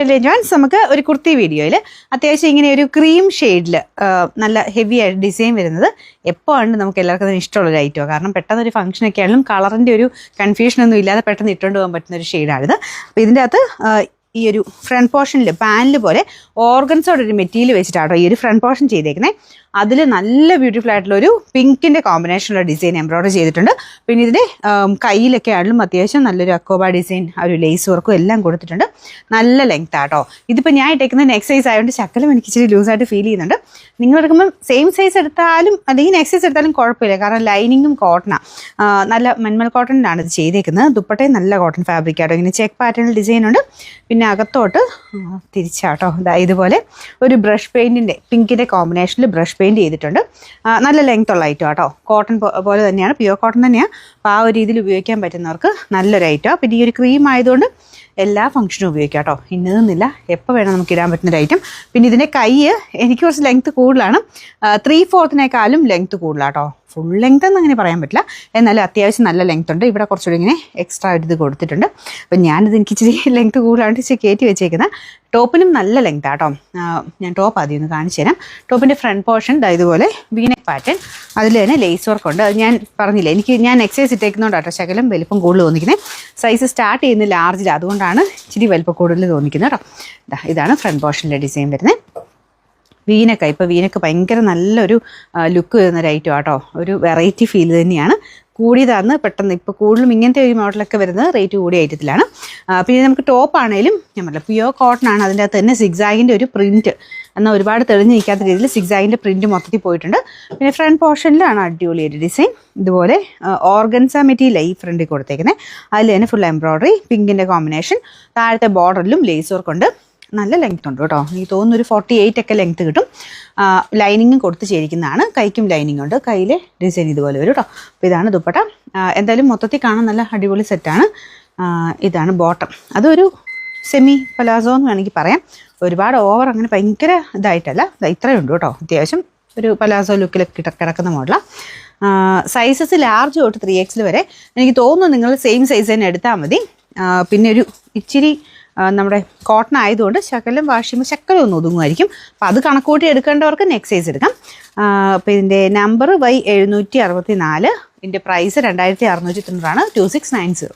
John's നമുക്ക് ഒരു കുർത്തി വീഡിയോയിൽ അത്യാവശ്യം ഇങ്ങനെ ഒരു ക്രീം ഷെയ്ഡിൽ നല്ല ഹെവി ആയിട്ട് ഡിസൈൻ വരുന്നത് എപ്പോൾ ആണ് നമുക്ക് എല്ലാവർക്കും ഇഷ്ടമുള്ള ഒരു ഐറ്റമോ. കാരണം പെട്ടെന്ന് ഒരു ഫംഗ്ഷനൊക്കെ ആണെങ്കിലും കളറിൻ്റെ ഒരു കൺഫ്യൂഷനൊന്നും ഇല്ലാതെ പെട്ടെന്ന് ഇട്ടുകൊണ്ട് പോകാൻ പറ്റുന്ന ഒരു ഷെയ്ഡാണിത്. അപ്പോൾ ഇതിൻ്റെ അകത്ത് ഈ ഒരു ഫ്രണ്ട് പോർഷനിൽ പാനൽ പോലെ ഓർഗൻസോടെ ഒരു മെറ്റീരിയൽ വെച്ചിട്ടാട്ടോ ഈ ഒരു ഫ്രണ്ട് പോർഷൻ ചെയ്തേക്കുന്നത്. അതിൽ നല്ല ബ്യൂട്ടിഫുൾ ആയിട്ടുള്ള ഒരു പിങ്കിൻ്റെ കോമ്പിനേഷനുള്ള ഡിസൈൻ എംബ്രോയിഡറി ചെയ്തിട്ടുണ്ട്. പിന്നെ ഇതിൻ്റെ കയ്യിലൊക്കെ ആണെങ്കിലും അത്യാവശ്യം നല്ലൊരു അക്കോബ ഡിസൈൻ, ആ ഒരു ലേസ് വർക്കും എല്ലാം കൊടുത്തിട്ടുണ്ട്. നല്ല ലെങ്ത് ആട്ടോ. ഇതിപ്പോൾ ഞാൻ ഇട്ടേക്കുന്ന നെക്ക് സൈസ് ആയതുകൊണ്ട് ശക്കലം എനിക്ക് ഇച്ചിരി ലൂസായിട്ട് ഫീൽ ചെയ്യുന്നുണ്ട്. നിങ്ങൾ എടുക്കുമ്പോൾ സെയിം സൈസ് എടുത്താലും അല്ലെങ്കിൽ നെക്ക് സൈസ് എടുത്താലും കുഴപ്പമില്ല. കാരണം ലൈനിങ്ങും കോട്ടണാണ്, നല്ല മന്മൽ കോട്ടണിലാണ് ഇത് ചെയ്തേക്കുന്നത്. ദുപ്പട്ടയും നല്ല കോട്ടൺ ഫാബ്രിക് ആട്ടോ. ഇങ്ങനെ ചെക്ക് പാറ്റേണിൽ ഡിസൈൻ ഉണ്ട്. പിന്നെ അകത്തോട്ട് തിരിച്ചാട്ടോ ഇതുപോലെ ഒരു ബ്രഷ് പെയിൻറ്റിൻ്റെ പിങ്കിൻ്റെ കോമ്പിനേഷനിൽ ബ്രഷ് പെയിൻറ്റ് ചെയ്തിട്ടുണ്ട്. നല്ല ലെങ്ത് ഉള്ള ഐറ്റം ആട്ടോ. കോട്ടൺ പോലെ തന്നെയാണ്, പ്യുവർ കോട്ടൺ തന്നെയാണ്. അപ്പോൾ ആ ഒരു രീതിയിൽ ഉപയോഗിക്കാൻ പറ്റുന്നവർക്ക് നല്ലൊരു ഐറ്റം. പിന്നെ ഈ ഒരു ക്രീം ആയതുകൊണ്ട് എല്ലാ ഫംഗ്ഷനും ഉപയോഗിക്കാം കേട്ടോ. ഇന്നതെന്നില്ല, എപ്പോൾ വേണം നമുക്ക് ഇടാൻ പറ്റുന്നൊരു ഐറ്റം. പിന്നെ ഇതിൻ്റെ കൈ എനിക്ക് കുറച്ച് ലെങ്ത്ത് കൂടുതലാണ്, 3/4 ലെങ്ത്ത് കൂടുതലാട്ടോ. ഫുൾ ലെങ്ത് എന്ന് അങ്ങനെ പറയാൻ പറ്റില്ല, എന്നാലും അത്യാവശ്യം നല്ല ലെങ്ത് ഉണ്ട്. ഇവിടെ കുറച്ചുകൂടി ഇങ്ങനെ എക്സ്ട്രാ ഇത് കൊടുത്തിട്ടുണ്ട്. അപ്പം ഞാനിത് എനിക്ക് ഇച്ചിരി ലെങ്ത് കൂടുതലാണ് ഇച്ചിരി കയറ്റി വെച്ചേക്കുന്നത്. ടോപ്പിനും നല്ല ലെങ്ത് ആട്ടോ. ഞാൻ ടോപ്പ് ആദ്യം ഒന്ന് കാണിച്ചു തരാം. ടോപ്പിൻ്റെ ഫ്രണ്ട് പോർഷൻ ഇതുപോലെ വീനെക്ക് പാറ്റേൺ, അതിൽ തന്നെ ലേസ് വർക്ക് ഉണ്ട്. അത് ഞാൻ പറഞ്ഞില്ലേ, ഞാൻ എക്സൈസ് ഇട്ടേക്കുന്നതുകൊണ്ടാട്ടോ ശകലം വലിപ്പം കൂടുതൽ തോന്നിക്കുന്നത്. സൈസ് സ്റ്റാർട്ട് ചെയ്യുന്നത് ലാർജിൽ, അതുകൊണ്ടാണ് ഇച്ചിരി വലിപ്പം കൂടുതൽ തോന്നിക്കുന്നത് കേട്ടോ. ഇതാണ് ഫ്രണ്ട് പോർഷനിലെ ഡിസൈൻ വരുന്നത്. വീനക്ക, ഇപ്പോൾ വീനക്ക് ഭയങ്കര നല്ലൊരു ലുക്ക് വരുന്നൊരു ഐറ്റം ആട്ടോ. ഒരു വെറൈറ്റി ഫീൽ തന്നെയാണ്. കൂടിയതാണ് പെട്ടെന്ന്. ഇപ്പോൾ കൂടുതലും ഇങ്ങനത്തെ ഒരു മോഡലൊക്കെ വരുന്നത് റേറ്റ് കൂടിയ ഐറ്റത്തിലാണ്. പിന്നെ നമുക്ക് ടോപ്പ് ആണെങ്കിലും ഞാൻ പറഞ്ഞില്ല പ്യുവർ കോട്ടൺ ആണ്. അതിൻ്റെ അകത്ത് തന്നെ സിഗ്സാഗിൻ്റെ ഒരു പ്രിൻറ്റ്, എന്നാൽ ഒരുപാട് തെളിഞ്ഞ് നിൽക്കാത്ത രീതിയിൽ സിഗ്സാഗിൻ്റെ പ്രിൻറ്റ് മൊത്തത്തിൽ പോയിട്ടുണ്ട്. പിന്നെ ഫ്രണ്ട് പോർഷനിലാണ് അടിപൊളി ഒരു ഡിസൈൻ. ഇതുപോലെ ഓർഗൻസ മെറ്റീരിയൽ ഈ ഫ്രണ്ടിൽ കൊടുത്തേക്കുന്നത്. അതിൽ തന്നെ ഫുൾ എംബ്രോയിഡറി, പിങ്കിൻ്റെ കോമ്പിനേഷൻ. താഴത്തെ ബോർഡറിലും ലേസ് വർക്ക് ഉണ്ട്. നല്ല ലെങ്ത് ഉണ്ട് കേട്ടോ. എനിക്ക് തോന്നുന്നു ഒരു 48 ലെങ്ത് കിട്ടും. ലൈനിങ്ങും കൊടുത്ത് ചേരിക്കുന്നതാണ്. കൈക്കും ലൈനിങ് ഉണ്ട്. കയ്യിലെ ഡിസൈൻ ഇതുപോലെ വരും കേട്ടോ. അപ്പോൾ ഇതാണ് ദുപ്പട്ട. എന്തായാലും മൊത്തത്തിൽ കാണാൻ നല്ല അടിപൊളി സെറ്റാണ്. ഇതാണ് ബോട്ടം. അതൊരു സെമി പലാസോ എന്ന് വേണമെങ്കിൽ പറയാം. ഒരുപാട് ഓവർ അങ്ങനെ ഭയങ്കര ഇതായിട്ടല്ല, ഇത്രയും ഉണ്ട് കേട്ടോ. അത്യാവശ്യം ഒരു പലാസോ ലുക്കിലൊക്കെ കിടക്കുന്ന മോഡലാണ്. സൈസസ് ലാർജ് തൊട്ട് 3X വരെ. എനിക്ക് തോന്നുന്നു നിങ്ങൾ സെയിം സൈസ് തന്നെ എടുത്താൽ മതി. പിന്നെ ഒരു ഇച്ചിരി നമ്മുടെ കോട്ടൺ ആയതുകൊണ്ട് ശകലം വാഷ് ചെയ്യുമ്പോൾ ശകലം ഒന്ന് ഒതുങ്ങുമായിരിക്കും. അപ്പോൾ അത് കണക്കൂട്ടി എടുക്കേണ്ടവർക്ക് നെക്ക് സൈസ് എടുക്കാം. അപ്പോൾ ഇതിൻ്റെ നമ്പർ Y764. ഇതിൻ്റെ പ്രൈസ് 2690 2690.